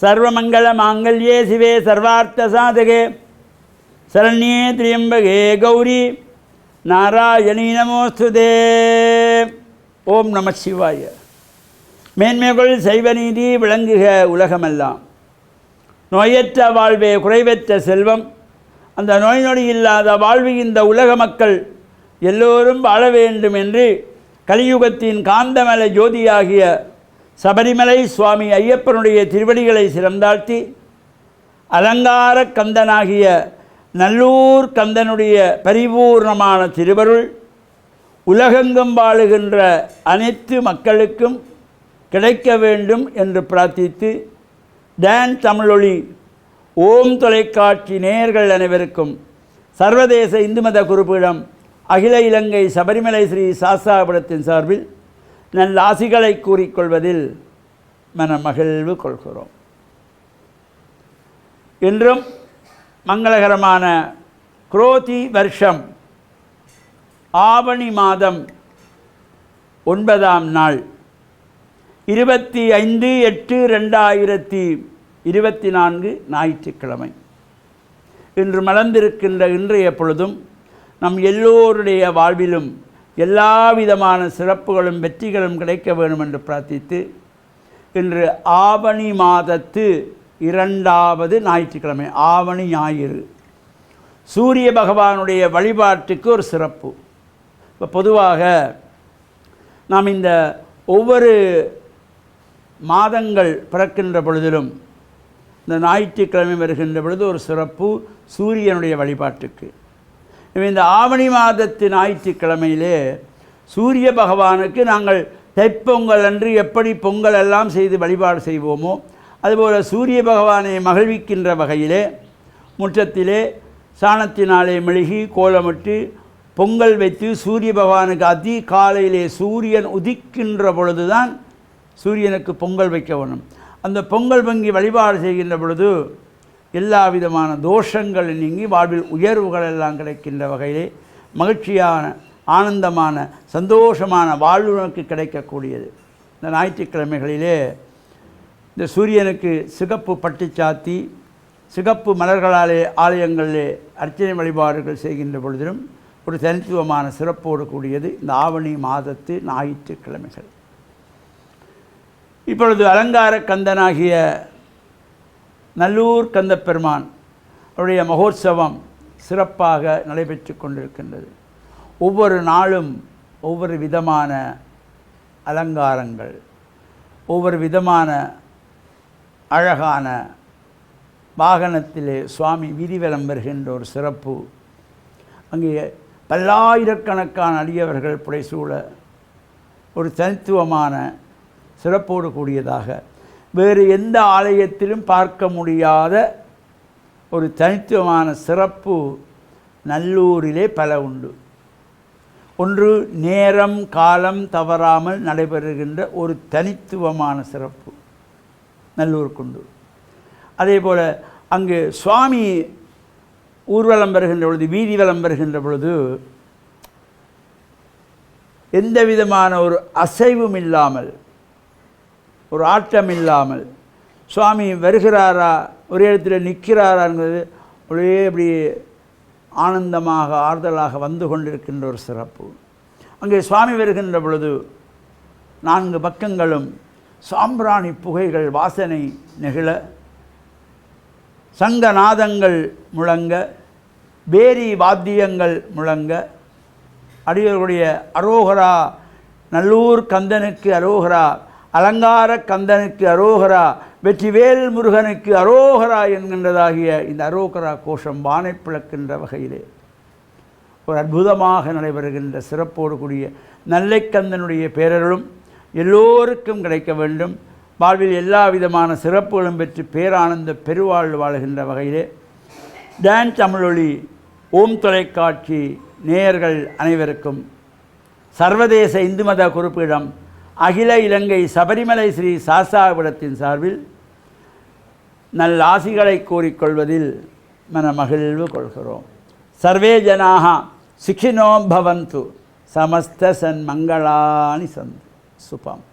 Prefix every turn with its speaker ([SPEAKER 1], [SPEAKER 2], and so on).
[SPEAKER 1] சர்வமங்கள மாங்கல்யே சிவே சர்வார்த்த சாதகே சரண்யே திரியம்பகே கௌரி நாராயணி நமோஸ்துதே. ஓம் நம சிவாய. மேன்மைகள் சைவநீதி விளங்குக உலகமெல்லாம். நோயற்ற வாழ்வே குறைவற்ற செல்வம். அந்த நோய் நொடி இல்லாத வாழ்வு இந்த உலக மக்கள் எல்லோரும் வாழ வேண்டும் என்று கலியுகத்தின் காந்தமல ஜோதியாகிய சபரிமலை சுவாமி ஐயப்பனுடைய திருவடிகளை சிறந்தாழ்த்தி, அலங்கார கந்தனாகிய நல்லூர் கந்தனுடைய பரிபூர்ணமான திருவருள் உலகெங்கும் வாழுகின்ற அனைத்து மக்களுக்கும் கிடைக்க வேண்டும் என்று பிரார்த்தித்து, டான் தமிழொலி ஓம் தொலைக்காட்சி நேயர்கள் அனைவருக்கும் சர்வதேச இந்து மத குருபீடம் அகில இலங்கை சபரிமலை ஸ்ரீ சாஸ்தாபுரத்தின் சார்பில் நல்ல ஆசிகளை கூறிக்கொள்வதில் மன மகிழ்வு கொள்கிறோம். இன்றும் மங்களகரமான குரோதி வருஷம் ஆவணி மாதம் 9ஆம் நாள் 25/8/2024 ஞாயிற்றுக்கிழமை. இன்று மலர்ந்திருக்கின்ற இன்றைய பொழுதும் நம் எல்லோருடைய வாழ்விலும் எல்லா விதமான சிறப்புகளும் வெற்றிகளும் கிடைக்க வேண்டும் என்று பிரார்த்தித்து, இன்று ஆவணி மாதத்து 2வது ஞாயிற்றுக்கிழமை, ஆவணி ஞாயிறு. சூரிய பகவானுடைய வழிபாட்டுக்கு ஒரு சிறப்பு. இப்போ பொதுவாக நாம் இந்த ஒவ்வொரு மாதங்கள் பிறக்கின்ற பொழுதிலும் இந்த ஞாயிற்றுக்கிழமை வருகின்ற பொழுது ஒரு சிறப்பு சூரியனுடைய வழிபாட்டுக்கு. இந்த ஆவணி மாதத்து ஞாயிற்றுக்கிழமையிலே சூரிய பகவானுக்கு நாங்கள் தைப்பொங்கல் அன்று எப்படி பொங்கல் எல்லாம் செய்து வழிபாடு செய்வோமோ அதுபோல் சூரிய பகவானை மகிழ்விக்கின்ற வகையிலே முற்றத்திலே சாணத்தினாலே மெழுகி கோலமிட்டு பொங்கல் வைத்து சூரிய பகவானுக்கு அதிகாலையிலே சூரியன் உதிக்கின்ற பொழுதுதான் சூரியனுக்கு பொங்கல் வைக்க வேணும். அந்த பொங்கல் பொங்கி வழிபாடு செய்கின்ற பொழுது எல்லா விதமான தோஷங்கள் நீங்கி வாழ்வில் உயர்வுகள் எல்லாம் கிடைக்கின்ற வகையிலே மகிழ்ச்சியான ஆனந்தமான சந்தோஷமான வாழ்வுக்கு கிடைக்கக்கூடியது. இந்த ஞாயிற்றுக்கிழமைகளிலே இந்த சூரியனுக்கு சிகப்பு பட்டு சாத்தி சிகப்பு மலர்களாலே ஆலயங்களிலே அர்ச்சனை வழிபாடுகள் செய்கின்ற பொழுதிலும் ஒரு தனித்துவமான சிறப்போடு கூடியது இந்த ஆவணி மாதத்து ஞாயிற்றுக்கிழமைகள். இப்பொழுது அலங்கார கந்தனாகிய நல்லூர் கந்தப்பெருமான் அவருடைய மகோத்சவம் சிறப்பாக நடைபெற்று கொண்டிருக்கின்றது. ஒவ்வொரு நாளும் ஒவ்வொரு விதமான அலங்காரங்கள், ஒவ்வொரு விதமான அழகான வாகனத்திலே சுவாமி வீதிவலம் வருகின்ற ஒரு சிறப்பு. அங்கே பல்லாயிரக்கணக்கான அடியவர்கள் புடைசூழ ஒரு தனித்துவமான சிறப்போடு கூடியதாக வேறு எந்த ஆலயத்திலும் பார்க்க முடியாத ஒரு தனித்துவமான சிறப்பு நல்லூரிலே பல உண்டு. ஒன்று நேரம் காலம் தவறாமல் நடைபெறுகின்ற ஒரு தனித்துவமான சிறப்பு நல்லூருக்குண்டு. அதே போல் அங்கு சுவாமி ஊர்வலம் வருகின்ற பொழுது வீதி வலம் வருகின்ற பொழுது எந்த விதமான ஒரு அசைவும் இல்லாமல் ஒரு ஆட்டம் இல்லாமல் சுவாமி வருகிறாரா ஒரு இடத்துல நிற்கிறாராங்கிறது ஒரே அப்படி ஆனந்தமாக ஆறுதலாக வந்து கொண்டிருக்கின்ற ஒரு சிறப்பு. அங்கே சுவாமி வருகின்ற பொழுது 4 பக்கங்களும் சாம்பிராணி புகைகள் வாசனை நெகிழ, சங்கநாதங்கள் முழங்க, பேரி வாத்தியங்கள் முழங்க, அடியவர்களுடைய அரோகரா, நல்லூர் கந்தனுக்கு அரோகரா, அலங்கார கந்தனுக்கு அரோகரா, வெற்றிவேல் முருகனுக்கு அரோகரா என்கின்றதாகிய இந்த அரோகரா கோஷம் வானை பிளக்கின்ற வகையிலே ஒரு அற்புதமாக நடைபெறுகின்ற சிறப்போடு கூடிய நல்லைக்கந்தனுடைய பேரருளும் எல்லோருக்கும் கிடைக்க வேண்டும். வாழ்வில் எல்லா விதமான சிறப்புகளும் பெற்று பேரானந்த பெருவாழ்வு வாழுகின்ற வகையிலே டான் தமிழொலி ஓம் தொலைக்காட்சி நேயர்கள் அனைவருக்கும் சர்வதேச இந்து மத குறிப்பிடம் அகில இலங்கை சபரிமலை ஸ்ரீ சாஸ்தாபுரத்தின் சார்பில் நல் ஆசிகளை கூறிக்கொள்வதில் மன மகிழ்வு கொள்கிறோம். சர்வே ஜனாக சுகினோ பவந்து சமஸ்த சன்மங்களானி சந்து சுபம்.